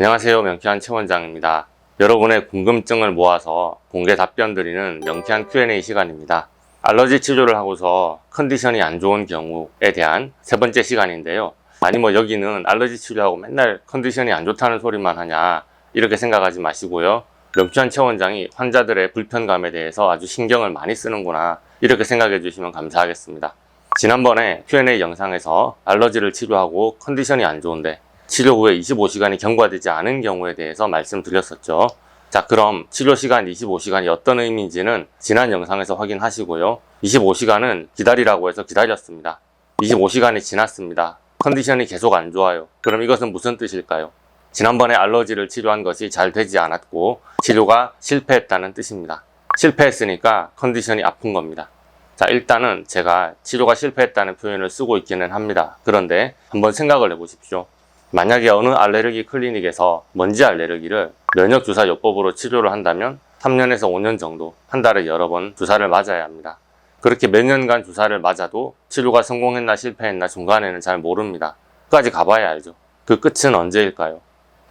안녕하세요. 명쾌한 최 원장입니다. 여러분의 궁금증을 모아서 공개 답변 드리는 명쾌한 Q&A 시간입니다. 알러지 치료를 하고서 컨디션이 안 좋은 경우에 대한 세 번째 시간인데요. 아니 여기는 알러지 치료하고 맨날 컨디션이 안 좋다는 소리만 하냐 이렇게 생각하지 마시고요. 명쾌한 최 원장이 환자들의 불편감에 대해서 아주 신경을 많이 쓰는구나 이렇게 생각해 주시면 감사하겠습니다. 지난번에 Q&A 영상에서 알러지를 치료하고 컨디션이 안 좋은데 치료 후에 25시간이 경과되지 않은 경우에 대해서 말씀드렸었죠. 자, 그럼 치료 시간 25시간이 어떤 의미인지는 지난 영상에서 확인하시고요. 25시간은 기다리라고 해서 기다렸습니다. 25시간이 지났습니다. 컨디션이 계속 안 좋아요. 그럼 이것은 무슨 뜻일까요? 지난번에 알러지를 치료한 것이 잘 되지 않았고 치료가 실패했다는 뜻입니다. 실패했으니까 컨디션이 아픈 겁니다. 자, 일단은 제가 치료가 실패했다는 표현을 쓰고 있기는 합니다. 그런데 한번 생각을 해보십시오. 만약에 어느 알레르기 클리닉에서 먼지 알레르기를 면역주사요법으로 치료를 한다면 3년에서 5년 정도 한 달에 여러 번 주사를 맞아야 합니다. 그렇게 몇 년간 주사를 맞아도 치료가 성공했나 실패했나 중간에는 잘 모릅니다. 끝까지 가봐야 알죠. 그 끝은 언제일까요?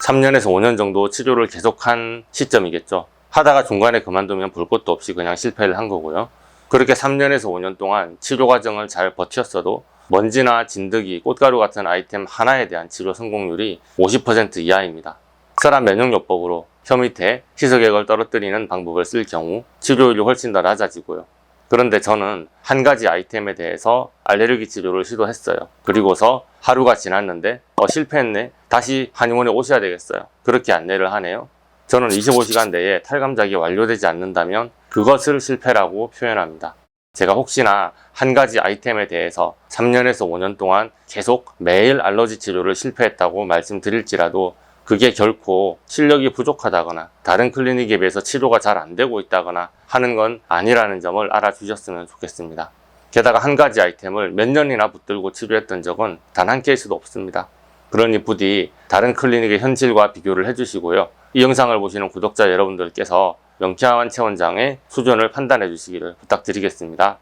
3년에서 5년 정도 치료를 계속한 시점이겠죠. 하다가 중간에 그만두면 볼 것도 없이 그냥 실패를 한 거고요. 그렇게 3년에서 5년 동안 치료 과정을 잘 버텼어도 먼지나 진드기, 꽃가루 같은 아이템 하나에 대한 치료 성공률이 50% 이하입니다. 혈압 면역요법으로 혀 밑에 희석액을 떨어뜨리는 방법을 쓸 경우 치료율이 훨씬 더 낮아지고요. 그런데 저는 한 가지 아이템에 대해서 알레르기 치료를 시도했어요. 그리고서 하루가 지났는데 실패했네. 다시 한의원에 오셔야 되겠어요. 그렇게 안내를 하네요. 저는 25시간 내에 탈감작이 완료되지 않는다면 그것을 실패라고 표현합니다. 제가 혹시나 한 가지 아이템에 대해서 3년에서 5년 동안 계속 매일 알러지 치료를 실패했다고 말씀드릴지라도 그게 결코 실력이 부족하다거나 다른 클리닉에 비해서 치료가 잘 안 되고 있다거나 하는 건 아니라는 점을 알아주셨으면 좋겠습니다. 게다가 한 가지 아이템을 몇 년이나 붙들고 치료했던 적은 단 한 케이스도 없습니다. 그러니 부디 다른 클리닉의 현실과 비교를 해주시고요. 이 영상을 보시는 구독자 여러분들께서 명쾌한 최 원장의 수준을 판단해 주시기를 부탁드리겠습니다.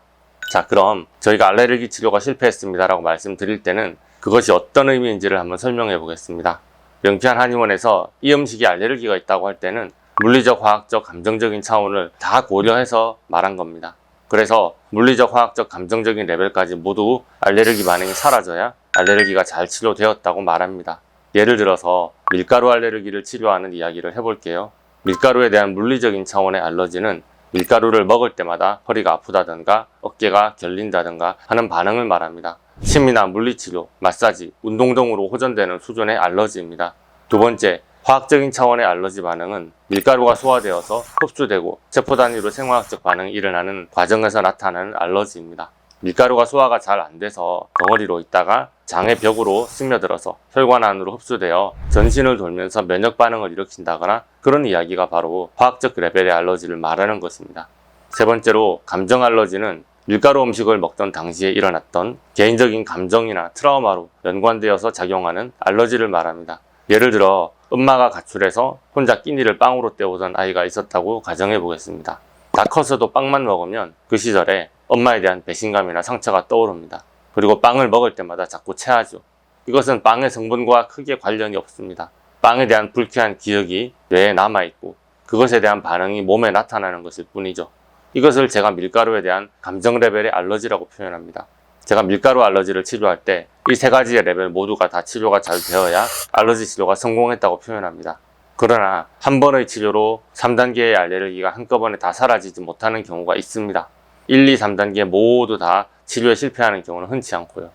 자, 그럼 저희가 알레르기 치료가 실패했습니다 라고 말씀드릴 때는 그것이 어떤 의미인지를 한번 설명해 보겠습니다. 명쾌한 한의원에서 이 음식이 알레르기가 있다고 할 때는 물리적, 화학적, 감정적인 차원을 다 고려해서 말한 겁니다. 그래서 물리적, 화학적, 감정적인 레벨까지 모두 알레르기 반응이 사라져야 알레르기가 잘 치료되었다고 말합니다. 예를 들어서 밀가루 알레르기를 치료하는 이야기를 해볼게요. 밀가루에 대한 물리적인 차원의 알러지는 밀가루를 먹을 때마다 허리가 아프다든가 어깨가 결린다든가 하는 반응을 말합니다. 침이나 물리치료, 마사지, 운동 등으로 호전되는 수준의 알러지입니다. 두 번째, 화학적인 차원의 알러지 반응은 밀가루가 소화되어서 흡수되고 세포 단위로 생화학적 반응이 일어나는 과정에서 나타나는 알러지입니다. 밀가루가 소화가 잘 안 돼서 덩어리로 있다가 장의 벽으로 스며들어서 혈관 안으로 흡수되어 전신을 돌면서 면역 반응을 일으킨다거나 그런 이야기가 바로 화학적 레벨의 알러지를 말하는 것입니다. 세 번째로 감정 알러지는 밀가루 음식을 먹던 당시에 일어났던 개인적인 감정이나 트라우마로 연관되어서 작용하는 알러지를 말합니다. 예를 들어 엄마가 가출해서 혼자 끼니를 빵으로 때우던 아이가 있었다고 가정해 보겠습니다. 다 커서도 빵만 먹으면 그 시절에 엄마에 대한 배신감이나 상처가 떠오릅니다. 그리고 빵을 먹을 때마다 자꾸 체하죠. 이것은 빵의 성분과 크게 관련이 없습니다. 빵에 대한 불쾌한 기억이 뇌에 남아있고 그것에 대한 반응이 몸에 나타나는 것일 뿐이죠. 이것을 제가 밀가루에 대한 감정 레벨의 알러지라고 표현합니다. 제가 밀가루 알러지를 치료할 때 이 세 가지의 레벨 모두가 다 치료가 잘 되어야 알러지 치료가 성공했다고 표현합니다. 그러나 한 번의 치료로 3단계의 알레르기가 한꺼번에 다 사라지지 못하는 경우가 있습니다. 1, 2, 3단계 모두 다 치료에 실패하는 경우는 흔치 않고요.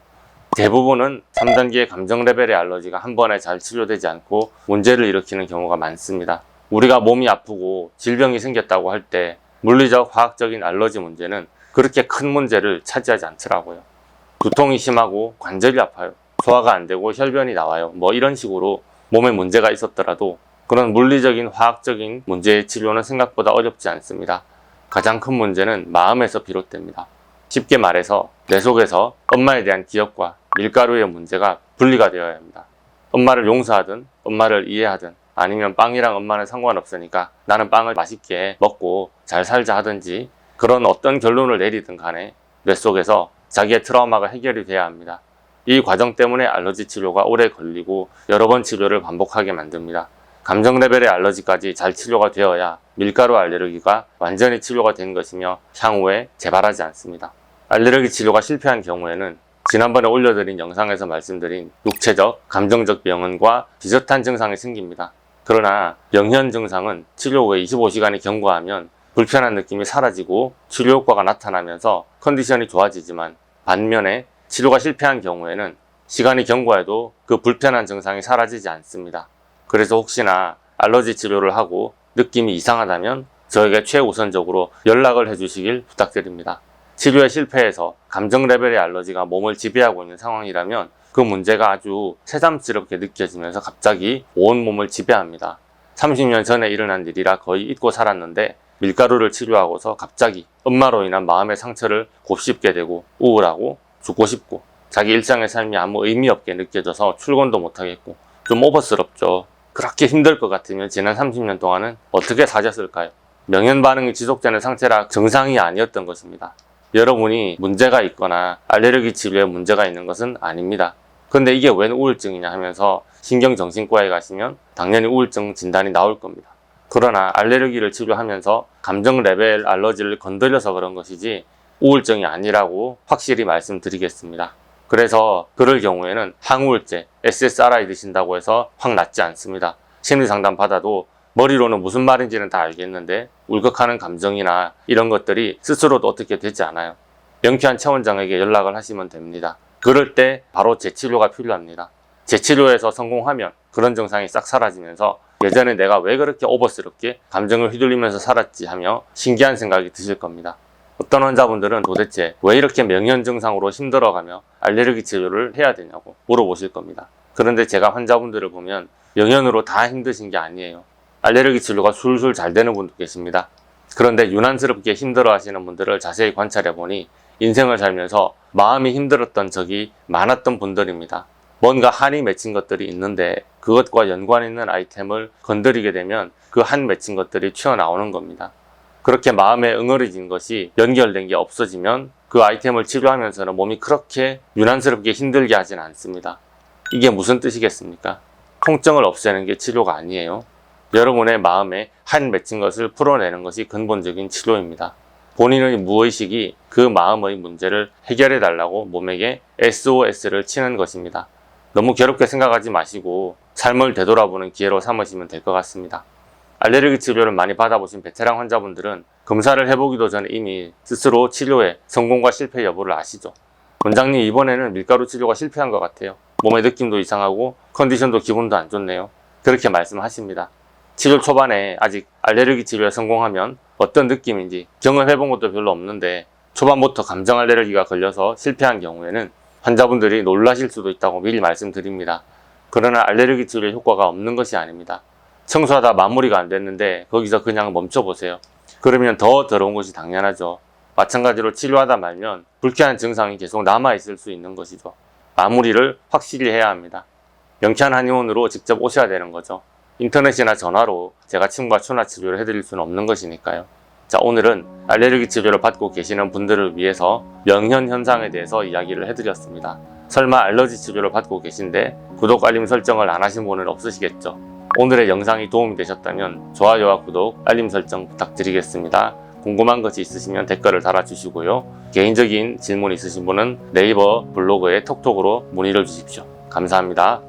대부분은 3단계의 감정 레벨의 알러지가 한 번에 잘 치료되지 않고 문제를 일으키는 경우가 많습니다. 우리가 몸이 아프고 질병이 생겼다고 할 때 물리적, 화학적인 알러지 문제는 그렇게 큰 문제를 차지하지 않더라고요. 두통이 심하고 관절이 아파요. 소화가 안 되고 혈변이 나와요. 이런 식으로 몸에 문제가 있었더라도 그런 물리적인, 화학적인 문제의 치료는 생각보다 어렵지 않습니다. 가장 큰 문제는 마음에서 비롯됩니다. 쉽게 말해서 내 속에서 엄마에 대한 기억과 밀가루의 문제가 분리가 되어야 합니다. 엄마를 용서하든 엄마를 이해하든 아니면 빵이랑 엄마는 상관없으니까 나는 빵을 맛있게 먹고 잘 살자 하든지 그런 어떤 결론을 내리든 간에 뇌 속에서 자기의 트라우마가 해결이 돼야 합니다. 이 과정 때문에 알러지 치료가 오래 걸리고 여러 번 치료를 반복하게 만듭니다. 감정 레벨의 알러지까지 잘 치료가 되어야 밀가루 알레르기가 완전히 치료가 된 것이며 향후에 재발하지 않습니다. 알레르기 치료가 실패한 경우에는 지난번에 올려드린 영상에서 말씀드린 육체적, 감정적 병원과 비슷한 증상이 생깁니다. 그러나 명현 증상은 치료 후에 25시간이 경과하면 불편한 느낌이 사라지고 치료 효과가 나타나면서 컨디션이 좋아지지만, 반면에 치료가 실패한 경우에는 시간이 경과해도 그 불편한 증상이 사라지지 않습니다. 그래서 혹시나 알러지 치료를 하고 느낌이 이상하다면 저에게 최우선적으로 연락을 해주시길 부탁드립니다. 치료에 실패해서 감정 레벨의 알러지가 몸을 지배하고 있는 상황이라면 그 문제가 아주 새삼스럽게 느껴지면서 갑자기 온 몸을 지배합니다. 30년 전에 일어난 일이라 거의 잊고 살았는데 밀가루를 치료하고서 갑자기 엄마로 인한 마음의 상처를 곱씹게 되고 우울하고 죽고 싶고 자기 일상의 삶이 아무 의미 없게 느껴져서 출근도 못하겠고 좀 오버스럽죠. 그렇게 힘들 것 같으면 지난 30년 동안은 어떻게 사셨을까요? 명현 반응이 지속되는 상태라 정상이 아니었던 것입니다. 여러분이 문제가 있거나 알레르기 치료에 문제가 있는 것은 아닙니다. 근데 이게 웬 우울증이냐 하면서 신경정신과에 가시면 당연히 우울증 진단이 나올 겁니다. 그러나 알레르기를 치료하면서 감정 레벨 알러지를 건드려서 그런 것이지 우울증이 아니라고 확실히 말씀드리겠습니다. 그래서 그럴 경우에는 항우울제, SSRI 드신다고 해서 확 낫지 않습니다. 심리상담 받아도 머리로는 무슨 말인지는 다 알겠는데 울컥하는 감정이나 이런 것들이 스스로도 어떻게 되지 않아요. 명쾌한 차원장에게 연락을 하시면 됩니다. 그럴 때 바로 재치료가 필요합니다. 재치료에서 성공하면 그런 증상이 싹 사라지면서 예전에 내가 왜 그렇게 오버스럽게 감정을 휘둘리면서 살았지 하며 신기한 생각이 드실 겁니다. 어떤 환자분들은 도대체 왜 이렇게 명현 증상으로 힘들어가며 알레르기 치료를 해야 되냐고 물어보실 겁니다. 그런데 제가 환자분들을 보면 명현으로 다 힘드신 게 아니에요. 알레르기 치료가 술술 잘 되는 분도 계십니다. 그런데 유난스럽게 힘들어 하시는 분들을 자세히 관찰해 보니 인생을 살면서 마음이 힘들었던 적이 많았던 분들입니다. 뭔가 한이 맺힌 것들이 있는데 그것과 연관 있는 아이템을 건드리게 되면 그 한 맺힌 것들이 튀어나오는 겁니다. 그렇게 마음에 응어리진 것이 연결된 게 없어지면 그 아이템을 치료하면서는 몸이 그렇게 유난스럽게 힘들게 하진 않습니다. 이게 무슨 뜻이겠습니까? 통증을 없애는 게 치료가 아니에요. 여러분의 마음에 한 맺힌 것을 풀어내는 것이 근본적인 치료입니다. 본인의 무의식이 그 마음의 문제를 해결해 달라고 몸에게 SOS를 치는 것입니다. 너무 괴롭게 생각하지 마시고 삶을 되돌아보는 기회로 삼으시면 될 것 같습니다. 알레르기 치료를 많이 받아보신 베테랑 환자분들은 검사를 해보기도 전에 이미 스스로 치료의 성공과 실패 여부를 아시죠? 원장님, 이번에는 밀가루 치료가 실패한 것 같아요. 몸의 느낌도 이상하고 컨디션도 기분도 안 좋네요. 그렇게 말씀하십니다. 치료 초반에 아직 알레르기 치료에 성공하면 어떤 느낌인지 경험해본 것도 별로 없는데 초반부터 감정 알레르기가 걸려서 실패한 경우에는 환자분들이 놀라실 수도 있다고 미리 말씀드립니다. 그러나 알레르기 치료에 효과가 없는 것이 아닙니다. 청소하다 마무리가 안 됐는데 거기서 그냥 멈춰보세요. 그러면 더 더러운 것이 당연하죠. 마찬가지로 치료하다 말면 불쾌한 증상이 계속 남아있을 수 있는 것이죠. 마무리를 확실히 해야 합니다. 명쾌한 한의원으로 직접 오셔야 되는 거죠. 인터넷이나 전화로 제가 침과 추나 치료를 해드릴 수는 없는 것이니까요. 자, 오늘은 알레르기 치료를 받고 계시는 분들을 위해서 명현 현상에 대해서 이야기를 해드렸습니다. 설마 알러지 치료를 받고 계신데 구독, 알림 설정을 안 하신 분은 없으시겠죠? 오늘의 영상이 도움이 되셨다면 좋아요와 구독, 알림 설정 부탁드리겠습니다. 궁금한 것이 있으시면 댓글을 달아주시고요. 개인적인 질문 있으신 분은 네이버 블로그에 톡톡으로 문의를 주십시오. 감사합니다.